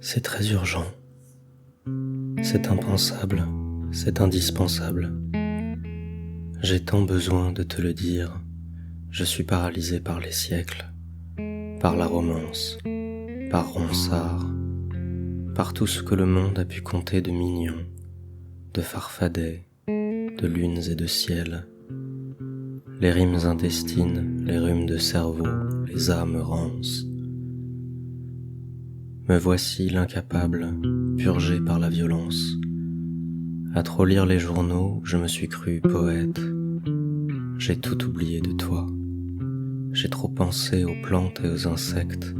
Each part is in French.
C'est très urgent, c'est impensable, c'est indispensable. J'ai tant besoin de te le dire, je suis paralysé par les siècles, par la romance, par Ronsard, par tout ce que le monde a pu compter de mignon, de farfadet, de lunes et de ciel. Les rimes intestines, les rhumes de cerveau, les âmes rances. Me voici l'incapable, purgé par la violence. À trop lire les journaux, je me suis cru poète. J'ai tout oublié de toi. J'ai trop pensé aux plantes et aux insectes.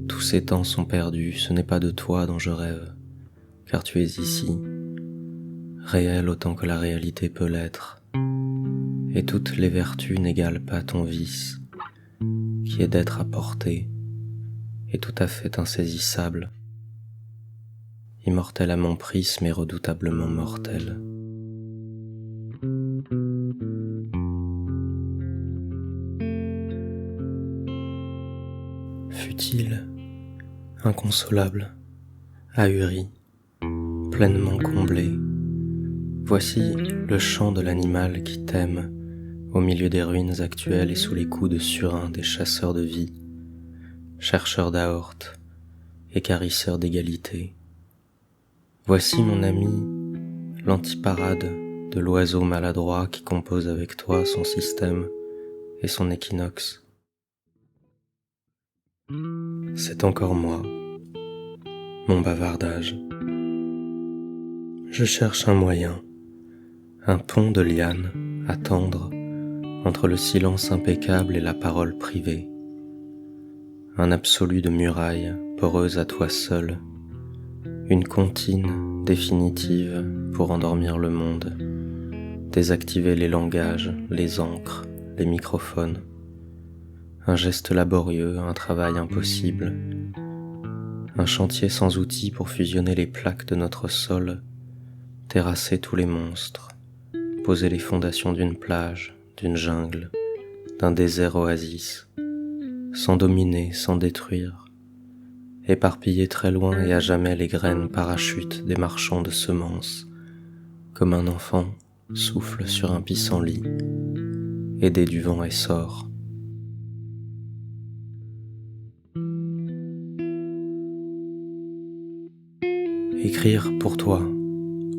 Tous ces temps sont perdus, ce n'est pas de toi dont je rêve, car tu es ici, réel autant que la réalité peut l'être. Et toutes les vertus n'égalent pas ton vice, qui est d'être à portée, et tout à fait insaisissable, immortel à mon prisme et redoutablement mortel. Futile, inconsolable, ahuri, pleinement comblé, voici le chant de l'animal qui t'aime au milieu des ruines actuelles et sous les coups de surin des chasseurs de vie, chercheurs d'aortes, écarisseurs d'égalité. Voici mon ami, l'antiparade de l'oiseau maladroit qui compose avec toi son système et son équinoxe. C'est encore moi, mon bavardage. Je cherche un moyen, un pont de lianes à tendre entre le silence impeccable et la parole privée. Un absolu de muraille poreuse à toi seul, une comptine définitive pour endormir le monde, désactiver les langages, les encres, les microphones, un geste laborieux, un travail impossible, un chantier sans outils pour fusionner les plaques de notre sol, terrasser tous les monstres, poser les fondations d'une plage, d'une jungle, d'un désert oasis, sans dominer, sans détruire, éparpiller très loin et à jamais les graines parachutes des marchands de semences, comme un enfant souffle sur un pissenlit, aidé du vent essor. Écrire pour toi,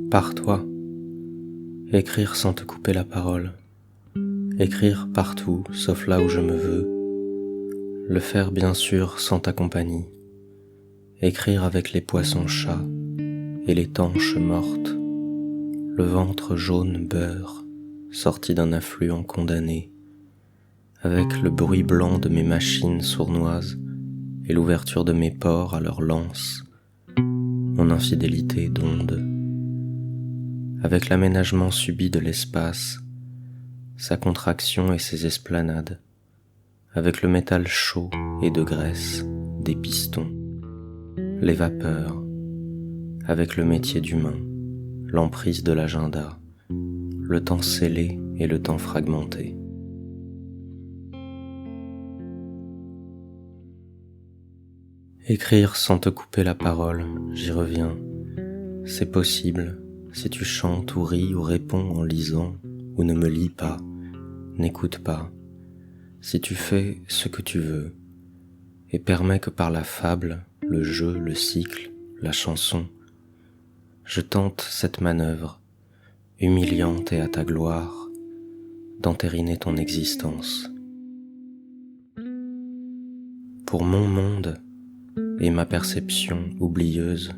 par toi, écrire sans te couper la parole, écrire partout sauf là où je me veux, le faire bien sûr sans ta compagnie, écrire avec les poissons-chats et les tanches mortes, le ventre jaune beurre sorti d'un affluent condamné, avec le bruit blanc de mes machines sournoises et l'ouverture de mes pores à leur lance, mon infidélité d'onde, avec l'aménagement subi de l'espace, sa contraction et ses esplanades, avec le métal chaud et de graisse des pistons, les vapeurs, avec le métier d'humain, l'emprise de l'agenda, le temps scellé et le temps fragmenté. Écrire sans te couper la parole, j'y reviens, c'est possible si tu chantes ou ris ou réponds en lisant ou ne me lis pas, n'écoute pas, si tu fais ce que tu veux et permets que par la fable, le jeu, le cycle, la chanson, je tente cette manœuvre, humiliante et à ta gloire, d'entériner ton existence. Pour mon monde et ma perception oublieuse,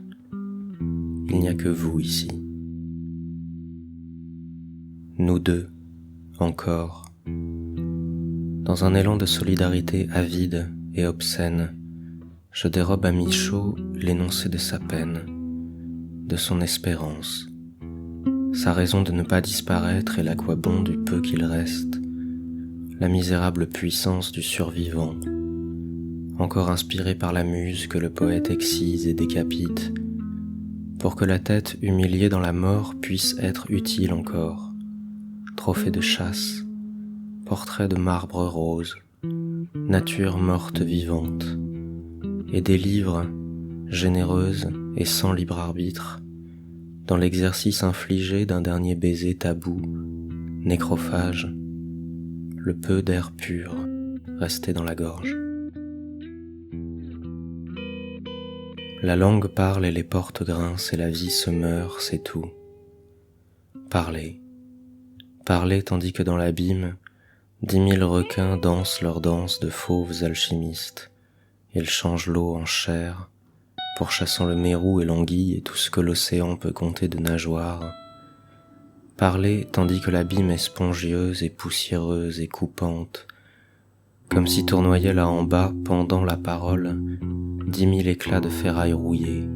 il n'y a que vous ici. Nous deux, encore, dans un élan de solidarité avide et obscène, je dérobe à mi-chaud l'énoncé de sa peine, de son espérance, sa raison de ne pas disparaître et l'à quoi bon du peu qu'il reste, la misérable puissance du survivant, encore inspiré par la muse que le poète excise et décapite, pour que la tête humiliée dans la mort puisse être utile encore, trophée de chasse, portrait de marbre rose, nature morte vivante, et des livres généreuse et sans libre arbitre, dans l'exercice infligé d'un dernier baiser tabou, nécrophage, le peu d'air pur resté dans la gorge. La langue parle et les portes grincent et la vie se meurt, c'est tout. Parler, parler tandis que dans l'abîme, 10 000 requins dansent leur danse de fauves alchimistes. Ils changent l'eau en chair, pourchassant le mérou et l'anguille et tout ce que l'océan peut compter de nageoires. Parler tandis que l'abîme est spongieuse et poussiéreuse et coupante, comme si tournoyait là en bas, pendant la parole, 10 000 éclats de ferraille rouillée.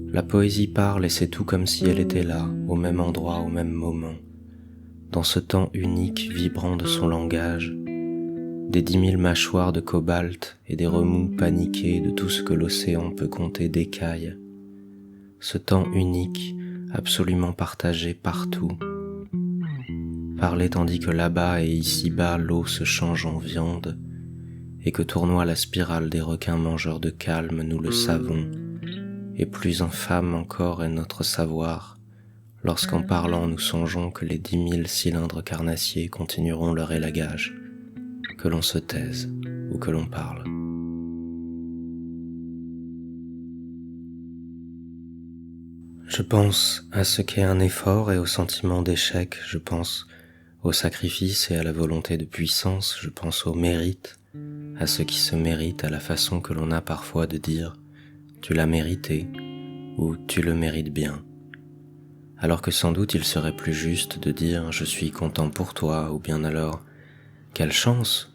La poésie parle et c'est tout comme si elle était là, au même endroit, au même moment, dans ce temps unique vibrant de son langage, des 10 000 mâchoires de cobalt et des remous paniqués de tout ce que l'océan peut compter d'écailles. Ce temps unique, absolument partagé partout. Parler tandis que là-bas et ici-bas l'eau se change en viande et que tournoie la spirale des requins mangeurs de calme, nous le savons, et plus infâme encore est notre savoir, lorsqu'en parlant nous songeons que les 10 000 cylindres carnassiers continueront leur élagage, que l'on se taise ou que l'on parle. Je pense à ce qu'est un effort et au sentiment d'échec, je pense au sacrifice et à la volonté de puissance, je pense au mérite, à ce qui se mérite, à la façon que l'on a parfois de dire « tu l'as mérité » ou « tu le mérites bien », alors que sans doute il serait plus juste de dire « je suis content pour toi » ou bien alors « quelle chance »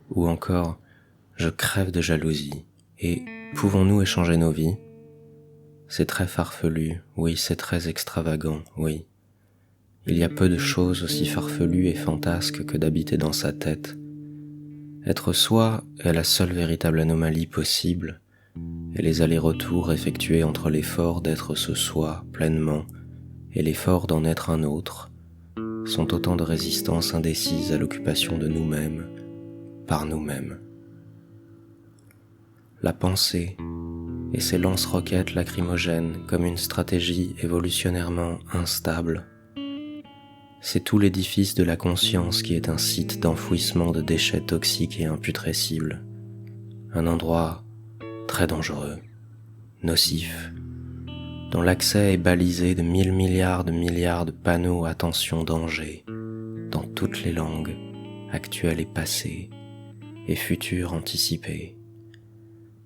ou encore « je crève de jalousie » et « pouvons-nous échanger nos vies ?» C'est très farfelu, oui, c'est très extravagant, oui. Il y a peu de choses aussi farfelues et fantasques que d'habiter dans sa tête. Être soi est la seule véritable anomalie possible, et les allers-retours effectués entre l'effort d'être ce soi pleinement et l'effort d'en être un autre sont autant de résistances indécises à l'occupation de nous-mêmes, par nous-mêmes. La pensée et ses lance-roquettes lacrymogènes comme une stratégie évolutionnairement instable, c'est tout l'édifice de la conscience qui est un site d'enfouissement de déchets toxiques et imputrescibles, un endroit très dangereux, nocif, dont l'accès est balisé de 1000 milliards de panneaux attention danger, dans toutes les langues, actuelles et passées, et futures anticipées,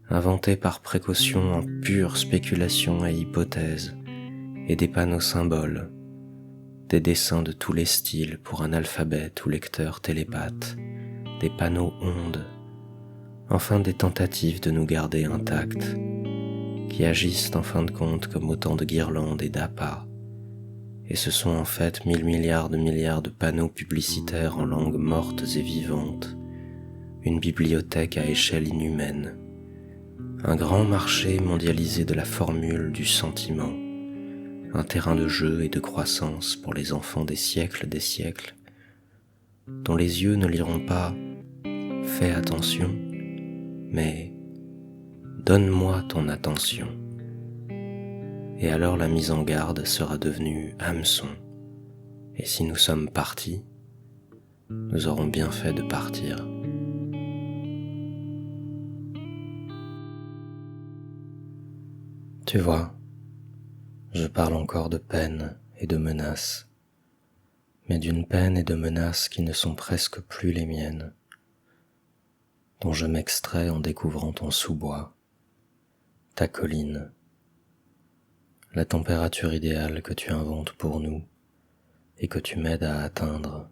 inventés par précaution en pure spéculation et hypothèse, et des panneaux symboles, des dessins de tous les styles pour un alphabet ou lecteur télépathe, des panneaux ondes, enfin des tentatives de nous garder intacts, qui agissent en fin de compte comme autant de guirlandes et d'appâts, et ce sont en fait 1000 milliards de panneaux publicitaires en langues mortes et vivantes, une bibliothèque à échelle inhumaine, un grand marché mondialisé de la formule du sentiment, un terrain de jeu et de croissance pour les enfants des siècles, dont les yeux ne liront pas « fais attention », mais « donne-moi ton attention ». Et alors la mise en garde sera devenue hameçon, et si nous sommes partis, nous aurons bien fait de partir. Tu vois, je parle encore de peine et de menaces, mais d'une peine et de menaces qui ne sont presque plus les miennes, dont je m'extrais en découvrant ton sous-bois, ta colline, la température idéale que tu inventes pour nous et que tu m'aides à atteindre,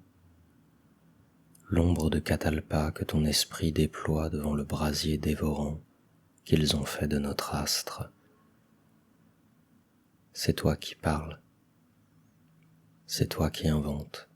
l'ombre de catalpa que ton esprit déploie devant le brasier dévorant qu'ils ont fait de notre astre. C'est toi qui parles, c'est toi qui inventes.